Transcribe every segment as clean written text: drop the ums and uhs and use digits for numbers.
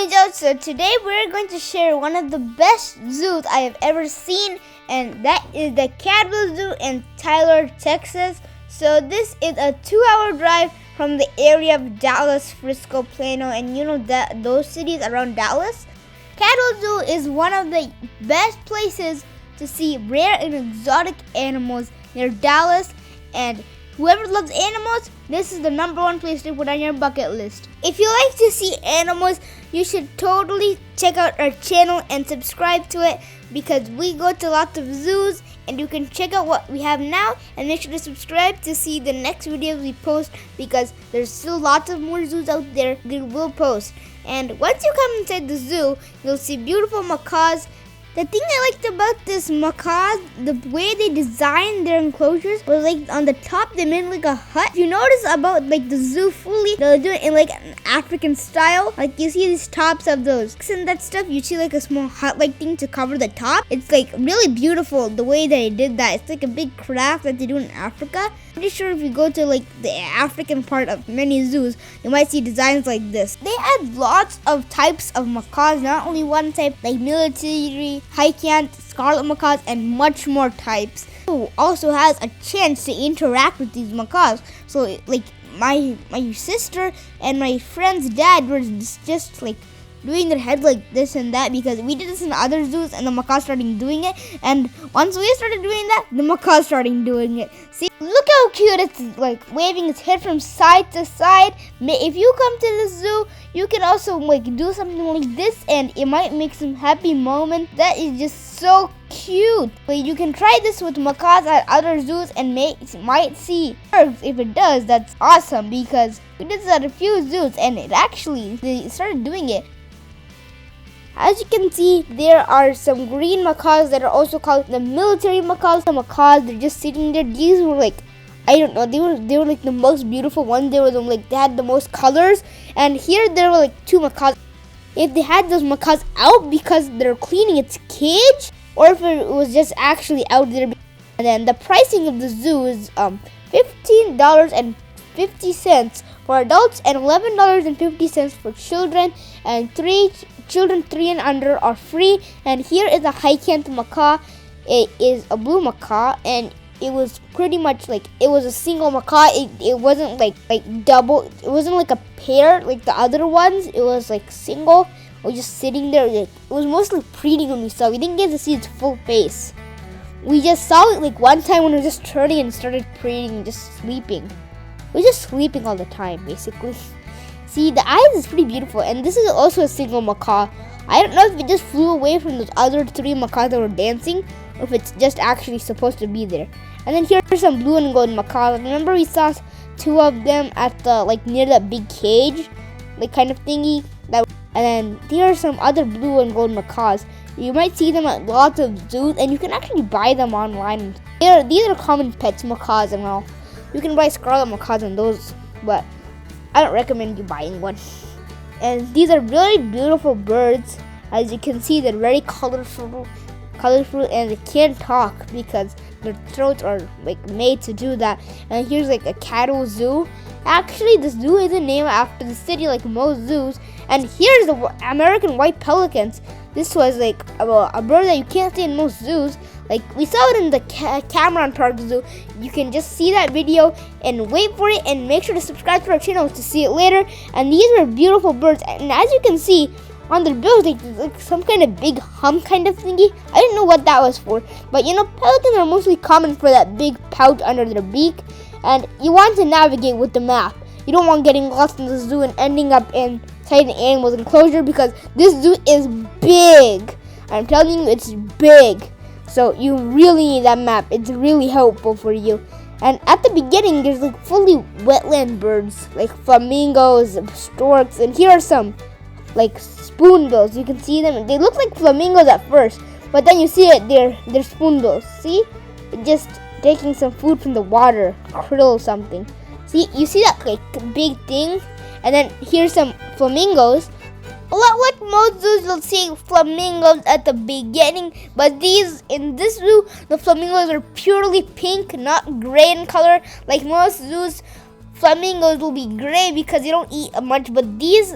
UNIJOU. So today we're going to share one of the best zoos I have ever seen, and that is the Caldwell Zoo in Tyler, Texas. So this is a 2-hour drive from the area of Dallas, Frisco, Plano, and that those cities around Dallas. Caldwell Zoo is one of the best places to see rare and exotic animals near Dallas, and whoever loves animals, this is the #1 place to put on your bucket list. If you like to see animals, you should totally check out our channel and subscribe to it, because we go to lots of zoos, and you can check out what we have now, and make sure to subscribe to see the next videos we post, because there's still lots of more zoos out there that we'll post. And once you come inside the zoo, you'll see beautiful macaws. The thing I liked about this macaws, the way they designed their enclosures was like on the top they made like a hut. If you notice about like the zoo fully, they'll do it in like an African style. Like you see these tops of those and that stuff, you see like a small hut like thing to cover the top. It's like really beautiful the way they did that. It's like a big craft that they do in Africa. Pretty sure if you go to like the African part of many zoos, you might see designs like this. They had lots of types of macaws, not only one type, like military, high-cant, scarlet macaws, and much more types. Who also has a chance to interact with these macaws. So like my sister and my friend's dad were just like doing their head like this and that, because we did this in other zoos and the macaws started doing it, and once we started doing that, the macaws started doing it. See, look how cute it's like waving its head from side to side. If you come to the zoo, you can also like do something like this, and it might make some happy moments. That is just so cute. But you can try this with macaws at other zoos and might see works. If it does, that's awesome, because we did this at a few zoos and they started doing it. As you can see, there are some green macaws that are also called the military macaws. The macaws, they're just sitting there. These were like, I don't know, they were like the most beautiful ones. They had the most colors. And here there were like 2 macaws. If they had those macaws out because they're cleaning its cage, or if it was just actually out there. And then the pricing of the zoo is $15.50 for adults and $11.50 for children, and children 3 and under are free. And here is a high-cant macaw. It is a blue macaw, and it was pretty much like it was a single macaw. It wasn't like double. It wasn't like a pair like the other ones. It was like single. It was just sitting there. It was mostly breeding when we saw it. We didn't get to see its full face. We just saw it like one time when it was just turning and started preening and just sleeping. It was just sleeping all the time, basically. See, the eyes is pretty beautiful, and this is also a single macaw. I don't know if it just flew away from those other 3 macaws that were dancing, or if it's just actually supposed to be there. And then here are some blue and gold macaws. Remember we saw 2 of them at the near that big cage, like kind of thingy. And then here are some other blue and gold macaws. You might see them at lots of zoos, and you can actually buy them online. These are common pets, macaws and all. You can buy scarlet macaws and those, but I don't recommend you buying one. And these are really beautiful birds. As you can see, they're very colorful, and they can't talk because their throats are like made to do that. And here's like a Caldwell Zoo. Actually, the zoo isn't named after the city like most zoos. And here's the American white pelicans. This was like a bird that you can't see in most zoos. Like we saw it in the Cameron Park Zoo. You can just see that video and wait for it, and make sure to subscribe to our channel to see it later. And these are beautiful birds. And as you can see on their bills, like some kind of big hum kind of thingy. I didn't know what that was for, but pelicans are mostly common for that big pouch under their beak. And you want to navigate with the map. You don't want getting lost in the zoo and ending up inside an animal's enclosure, because this zoo is big. I'm telling you, it's big. So you really need that map. It's really helpful for you. And at the beginning, there's like fully wetland birds, like flamingos, storks, and here are some like spoonbills. You can see them. They look like flamingos at first, but then you see it, they're spoonbills. See? Just taking some food from the water, krill or something. See, you see that like big thing? And then here's some flamingos. A lot like most zoos, you'll see flamingos at the beginning, but in this zoo, the flamingos are purely pink, not gray in color. Like most zoos, flamingos will be gray because they don't eat much, but these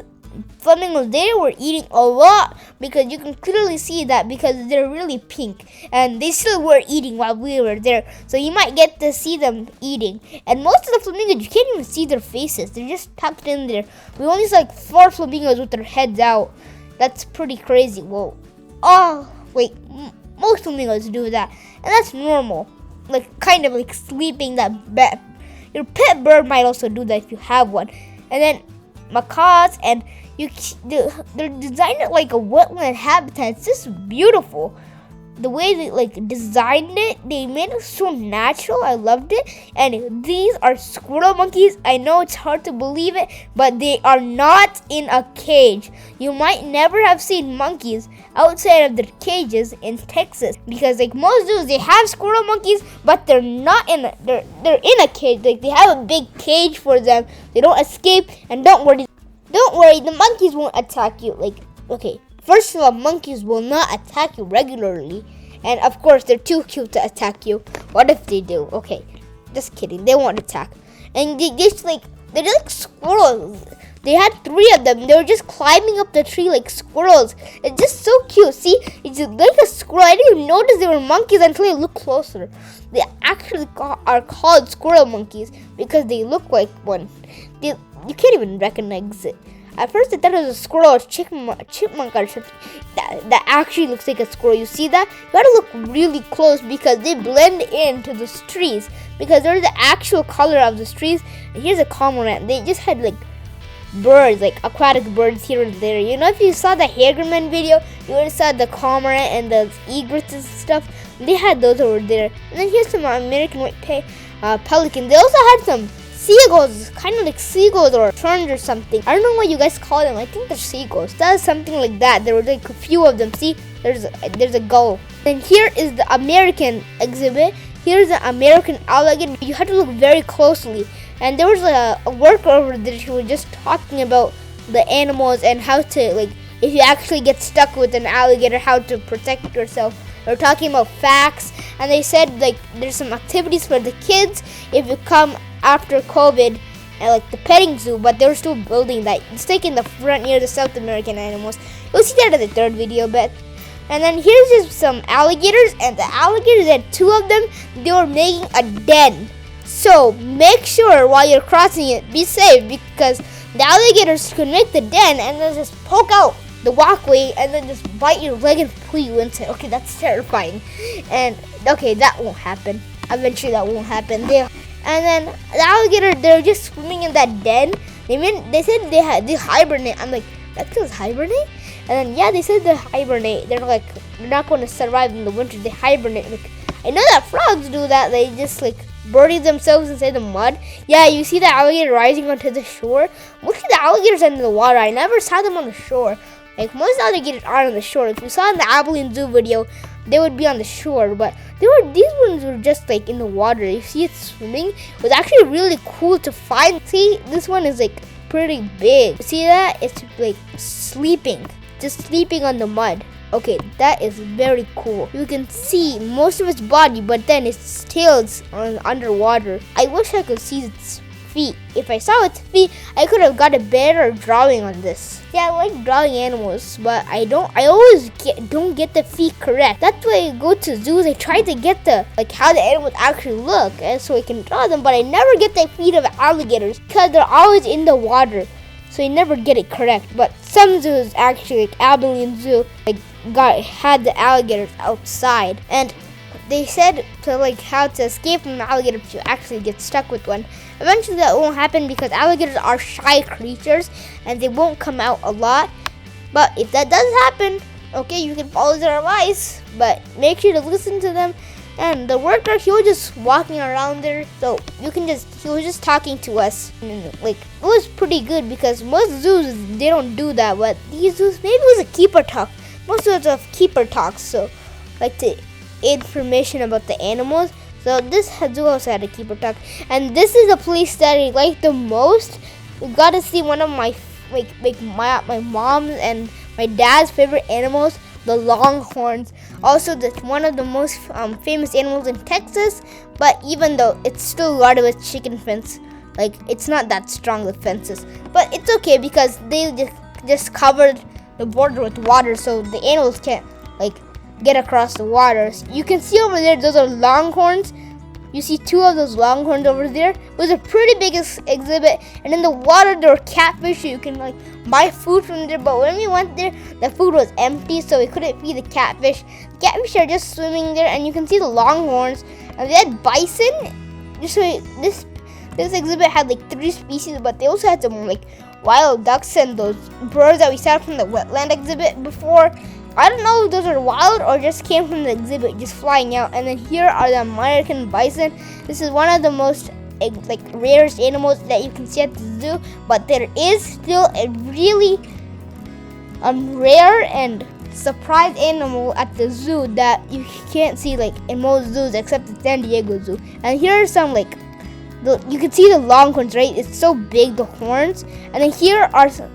flamingos, they were eating a lot, because you can clearly see that, because they're really pink, and they still were eating while we were there. So you might get to see them eating. And most of the flamingos, you can't even see their faces. They're just tucked in there. We only saw like 4 flamingos with their heads out. That's pretty crazy. Whoa. Oh, wait. Most flamingos do that, and that's normal. Like kind of like sleeping that bed. Your pet bird might also do that if you have one. And then macaws, and they're designed it like a wetland habitat. It's just beautiful. The way they like designed it, they made it so natural. I loved it. And these are squirrel monkeys. I know it's hard to believe it, but they are not in a cage. You might never have seen monkeys outside of their cages in Texas, because like most zoos, they have squirrel monkeys, but they're not they're in a cage. Like they have a big cage for them. They don't escape, and don't worry, the monkeys won't attack you. Like, okay. First of all, monkeys will not attack you regularly. And of course, they're too cute to attack you. What if they do? Okay, just kidding. They won't attack. And they're like squirrels. They had 3 of them. They were just climbing up the tree like squirrels. It's just so cute. See, it's like a squirrel. I didn't even notice they were monkeys until I looked closer. They actually are called squirrel monkeys because they look like one. You can't even recognize it. At first I thought it was a squirrel or chipmunk or something that actually looks like a squirrel. You see that? You gotta look really close because they blend into the trees, because they're the actual color of the trees. And here's a cormorant. They just had like birds, like aquatic birds here and there. You know, if you saw the Hagerman video, you would have saw the cormorant and the egrets and stuff. They had those over there. And then here's some American white pelican. They also had some seagulls, kind of like seagulls or terns or something. I don't know what you guys call them. I think they're seagulls. That's something like that. There were like a few of them. See, there's a gull. Then here is the American exhibit. Here's the American alligator. You have to look very closely. And there was a worker over there who was just talking about the animals and how to, like, if you actually get stuck with an alligator, how to protect yourself. They're talking about facts, and they said like there's some activities for the kids if you come after COVID at like the petting zoo, but they're still building that. It's like in the front near the South American animals. You'll see that in the 3rd video, but. And then here's just some alligators, and the alligators, had 2 of them. They were making a den. So make sure while you're crossing it, be safe, because the alligators can make the den and then just poke out the walkway and then just bite your leg and pull you into it. Okay, that's terrifying. And okay, that won't happen. Eventually that won't happen. And then the alligator, they're just swimming in that den. They said they hibernate. I'm like, that feels hibernate? And then yeah, they said they hibernate. They're like, they're not going to survive in the winter. They hibernate. Like, I know that frogs do that. They just like bury themselves inside the mud. Yeah, you see the alligator rising onto the shore. Most of the alligators are in the water. I never saw them on the shore. Like most alligators are on the shore. If you saw in the Caldwell Zoo video, they would be on the shore, but these ones were just like in the water. You see it swimming. It was actually really cool to find. See, this one is like pretty big. You see that? It's like sleeping, just sleeping on the mud. Okay, that is very cool. You can see most of its body, but then its tail is underwater. I wish I could see its feet. If I saw its feet, I could have got a better drawing on this. Yeah, I like drawing animals, but I always don't get the feet correct. That's why I go to zoos. I try to get how the animals actually look, and so I can draw them, but I never get the feet of alligators because they're always in the water. So you never get it correct. But some zoos actually, like Caldwell Zoo, had the alligators outside, and they said to how to escape from an alligator if you actually get stuck with one. Eventually that won't happen because alligators are shy creatures and they won't come out a lot. But if that does happen, okay, you can follow their advice, but make sure to listen to them. And the worker, he was just walking around there, so he was just talking to us. And, it was pretty good because most zoos, they don't do that, but these zoos, maybe it was a keeper talk. Most zoos have keeper talks, so the information about the animals. So this zoo also had a keeper talk. And this is the place that I like the most. We got to see one of my my mom's and my dad's favorite animals, the longhorns. Also, that's one of the most famous animals in Texas. But even though it's still guarded with chicken fence, it's not that strong, the fences. But it's okay because they just just covered the border with water, so the animals can't like get across the waters. You can see over there, those are longhorns. You see two of those longhorns over there. It was a pretty big exhibit. And in the water, there were catfish. So you can like buy food from there. But when we went there, the food was empty, so we couldn't feed the catfish. The catfish are just swimming there, and you can see the longhorns. And they had bison. This exhibit had like 3 species, but they also had some like wild ducks and those birds that we saw from the wetland exhibit before. I don't know if those are wild or just came from the exhibit, just flying out. And then here are the American bison. This is one of the most like rarest animals that you can see at the zoo, but there is still a really rare and surprise animal at the zoo that you can't see like in most zoos except the San Diego Zoo. And here are some like you can see the longhorns, right? It's so big, the horns. And then here are some,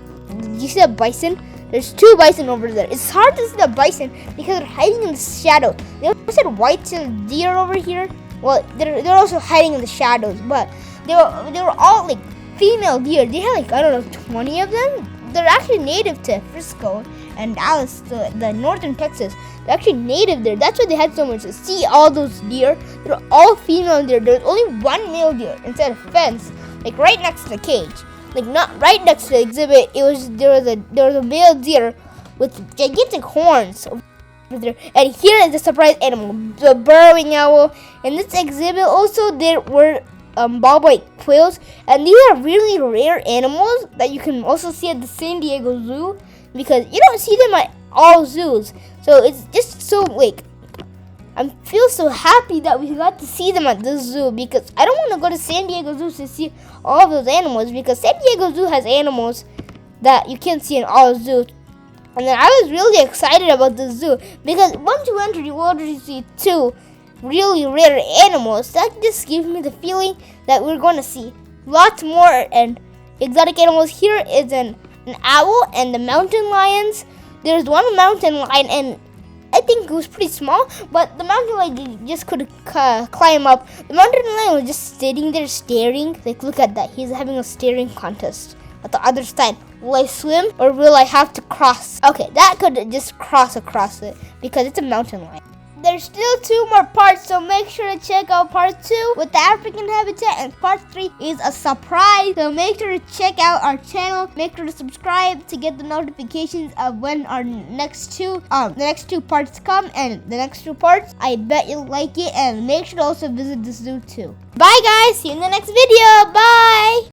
you see the bison? There's 2 bison over there. It's hard to see the bison because they're hiding in the shadow. They also had white-tailed deer over here. Well, they're also hiding in the shadows, but they were all like female deer. They had like, I don't know, 20 of them. They're actually native to Frisco and Dallas, the northern Texas. They're actually native there. That's why they had so much. To see all those deer, they're all female deer. There's only 1 male deer inside a fence, like right next to the cage. Like not right next to the exhibit. There was a male deer with gigantic horns over there. And here is the surprise animal, the burrowing owl. In this exhibit also there were bobwhite quails, and these are really rare animals that you can also see at the San Diego Zoo because you don't see them at all zoos. So it's just so like I feel so happy that we got to see them at this zoo because I don't want to go to San Diego Zoo to see all of those animals because San Diego Zoo has animals that you can't see in all zoos. And then I was really excited about the zoo because once you enter, you already see 2 really rare animals. That just gives me the feeling that we're going to see lots more and exotic animals. Here is an owl and the mountain lions. There's one mountain lion and I think it was pretty small, but the mountain lion just couldn't climb up. The mountain lion was just sitting there staring. Like, look at that. He's having a staring contest at the other side. Will I swim or will I have to cross? Okay, that could just cross across it because it's a mountain lion. There's still 2 more parts, so make sure to check out part 2 with the African habitat, and part 3 is a surprise. So make sure to check out our channel. Make sure to subscribe to get the notifications of when our next 2 parts come, and the next 2 parts, I bet you'll like it. And make sure to also visit the zoo too. Bye guys, see you in the next video. Bye.